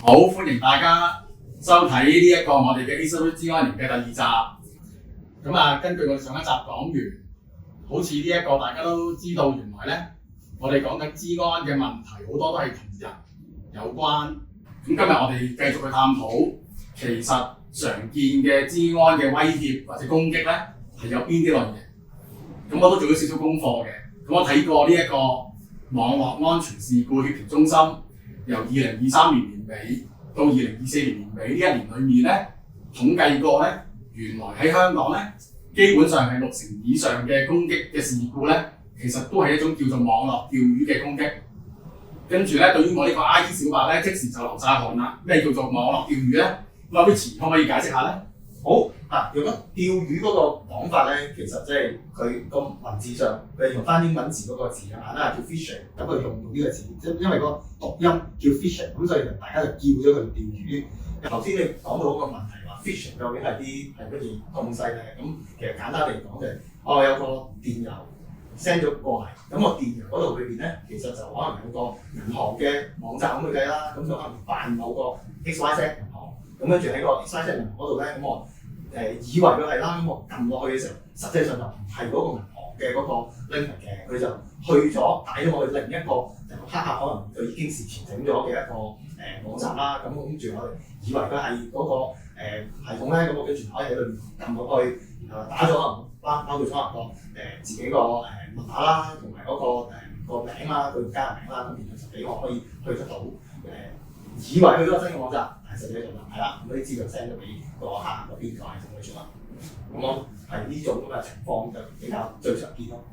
好，歡迎大家收睇呢一個我哋嘅 ACW 資安營嘅第2集。根據我哋上一集講完，好似呢一個大家都知道，原來咧我哋講緊資安嘅問題好多都係同人有關。咁今日我哋繼續去探討，其實常見嘅資安嘅威脅或者攻擊咧係有邊啲類型。咁我都做咗少少功課嘅。咁我睇過呢一個網絡安全事故協調中心，由2023年年尾到2024年年尾呢一年裏面咧，統計過咧，原來喺香港咧，基本上係60%以上嘅攻擊嘅事故咧，其實都係一種叫做網絡釣魚嘅攻擊。跟住咧，對於我呢個 IT 小白咧，即時就流晒汗啦。咩叫做網絡釣魚咧？咁阿 Richie 可唔可以解釋下咧？好啊，用咗釣魚嗰個講法咧，其實即係佢個文字上，佢用翻英文字嗰個字啊，叫 fishing， 咁佢用呢個字，即係因為個讀音叫 fishing， 咁所以大家就叫咗佢釣魚。頭先你講到嗰個問題話 fishing 究竟係乜嘢東西咧？咁其實簡單嚟講就係，有個電郵 send 咗過嚟，咁個電郵嗰度裏邊咧，其實就可能有個銀行嘅網站咁去計啦，咁就可能扮某個 XYZ 銀行，咁跟住喺個 XYZ 銀行嗰度咧，咁我以為佢係啦，咁我撳落去嘅時候，實際上就唔係嗰個銀行嘅嗰個 link 嘅，佢就去咗帶咗我去另一個黑客可能佢已經事前整咗嘅一個網站啦，咁跟住我哋以為佢係嗰個系統咧，咁我跟住可以喺裏面撳落去，然後打咗可能包括咗可能自己個密碼啦，同埋嗰個名啦，佢加名啦，咁然後就俾我可以去得到以為去咗個新嘅網站，但係實際上就係啦，咁啲資料 send 咗俾個客嗰邊個系統去做啦。咁我係呢種咁嘅情況就比較最常見咯。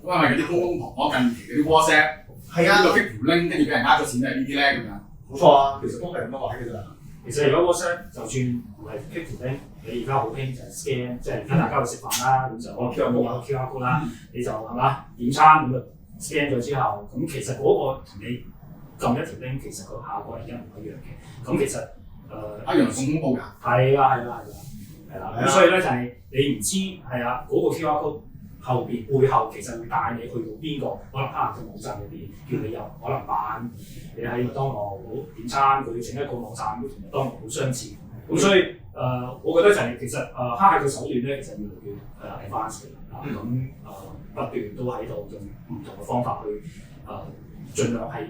因為嗰啲公公婆婆近期嗰啲 WhatsApp 係呢個 click 條 link 跟住俾人呃咗錢係呢啲咧咁樣。冇錯啊，其實都係咁樣玩嘅咋。其實如果 WhatsApp 就算唔係 click 條 link，你而家好興就係 scan， 即係而家大家去食飯啦，咁就可能有 QR code 啦，你就係嘛點餐咁啊 scan 咗之後，咁其實嗰個同你撳一條 link， 其實個效果係一模一樣嘅。咁其實一樣咁恐怖㗎。係啦。咁所以咧就係你唔知係啊嗰個 QR code 後邊背後其實會帶你去到邊個可能黑客嘅網站入邊，叫你入可能扮你喺麥當勞點餐，佢整一個網站會同麥當勞好相似。咁所以我覺得就係其實黑客嘅手段咧，其實越嚟越advanced 嘅，咁不斷都喺度用唔同嘅方法去盡量係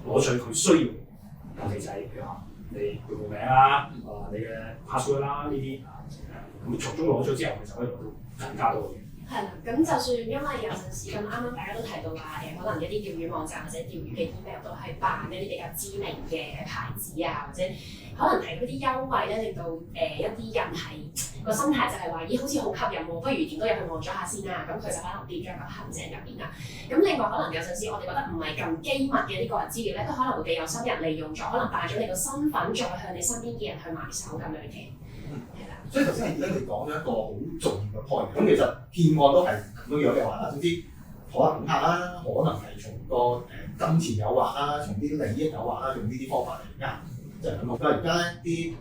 攞取佢需要嘅，尤其就係譬如話你賬戶名啦、你嘅 password 啦呢啲，咁從中攞咗之後，其實可以攞到更加多嘅嘢。係啦，咁就算因為有陣時咁啱啱大家都提到話可能一啲釣魚網站或者釣魚嘅 email 都係扮一啲比較知名嘅牌子啊，或者可能係嗰啲優惠咧，令到一啲人係個心態就係話咦好似好吸引喎，不如點都入去望咗下先啦，咁佢就可能跌咗入陷阱入邊啦。咁另外可能有陣時我哋覺得唔係咁機密嘅啲個人資料咧，都可能會被有心人利用咗，可能扮咗你個身份，再向你身邊嘅人去埋手咁樣嘅。所以頭先係你講咗一個好重要嘅 point， 咁其實騙案都係咁樣嘅話啦，總之可能恐嚇啦，可能係從個金錢誘惑啦，從啲利益誘惑啦，用呢啲方法嚟呃，就係咁咯。而家咧啲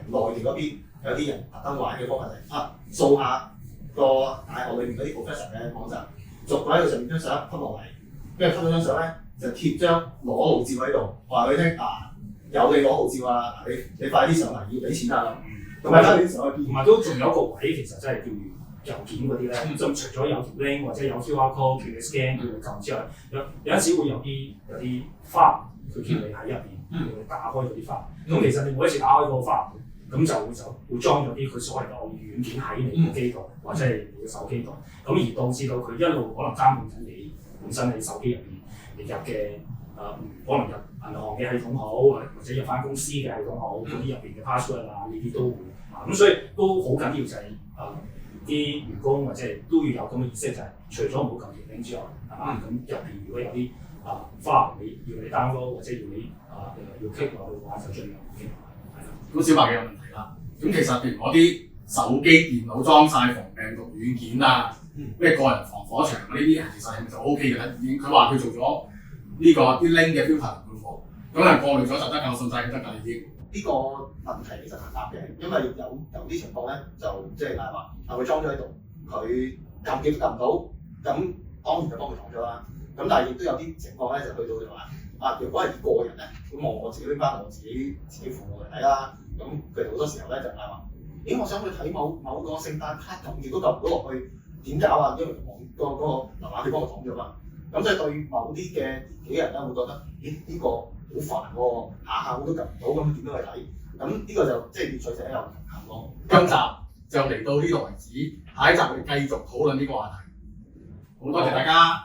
內地嗰邊有啲人特登玩嘅方法就係掃下個大學裏面嗰啲 professor 嘅網站，逐個喺度上面張相吸落嚟，跟住吸咗張相咧就貼張裸露照喺度，話佢聽有你裸露照啊，你快啲上嚟要俾錢啊！同埋都仲有一個位，其實真係叫郵件嗰啲咧，就除咗有條 link 或者有 QR code 叫你 scan 叫你撳之外，有陣時會有啲 file 佢叫你喺入邊，叫你打開嗰啲 file。咁其實你每一次打開嗰個 file，咁就會裝咗啲佢所謂嘅惡意軟件喺你嘅機度，或者係你嘅手機度，咁而導致到佢一路可能監控緊你本身喺手機入邊你入嘅可能入銀行嘅系統好，或者入翻公司嘅系統好，嗰啲入邊嘅 password 啊，呢啲都會咁所以都好緊要就係啲員工或者都要有咁嘅意識，就係除咗唔好撳條 link 之外，係嘛？咁入邊如果有啲file 要你 download 或者要你要 click 落去嘅話，就盡量唔 click 落去。咁小白嘅問題啦，咁其實譬如我啲手機電腦裝晒防病毒軟件啊，咩個人防火牆呢啲，其實係咪就 O K 嘅咧？已經佢話佢做咗呢個啲 link 嘅 filter 咁係過濾咗就得㗎，我信晒得㗎已經。呢個問題其實難答嘅，因為有啲情況咧就即係例如話佢裝咗喺度，佢撳極都撳唔到，咁當然就幫佢擋咗啦。咁但係亦都有啲情況咧，就去到就話如果係以個人咧，咁我自己拎翻我自己父母嚟睇啦。咁佢哋好多時候咧就係話，咦，我想去睇某個聖誕卡咁，如果撳唔到落去點搞啊？因為嗰個流碼佢幫我擋咗嘛。咁即係對某啲嘅年紀人咧會覺得，咦，呢個好煩喎，下下我都撳唔到，咁點樣去睇？咁呢個就即係要取捨有平衡咯。今集就嚟到呢度為止，下一集我哋繼續討論呢個話題。好多謝大家。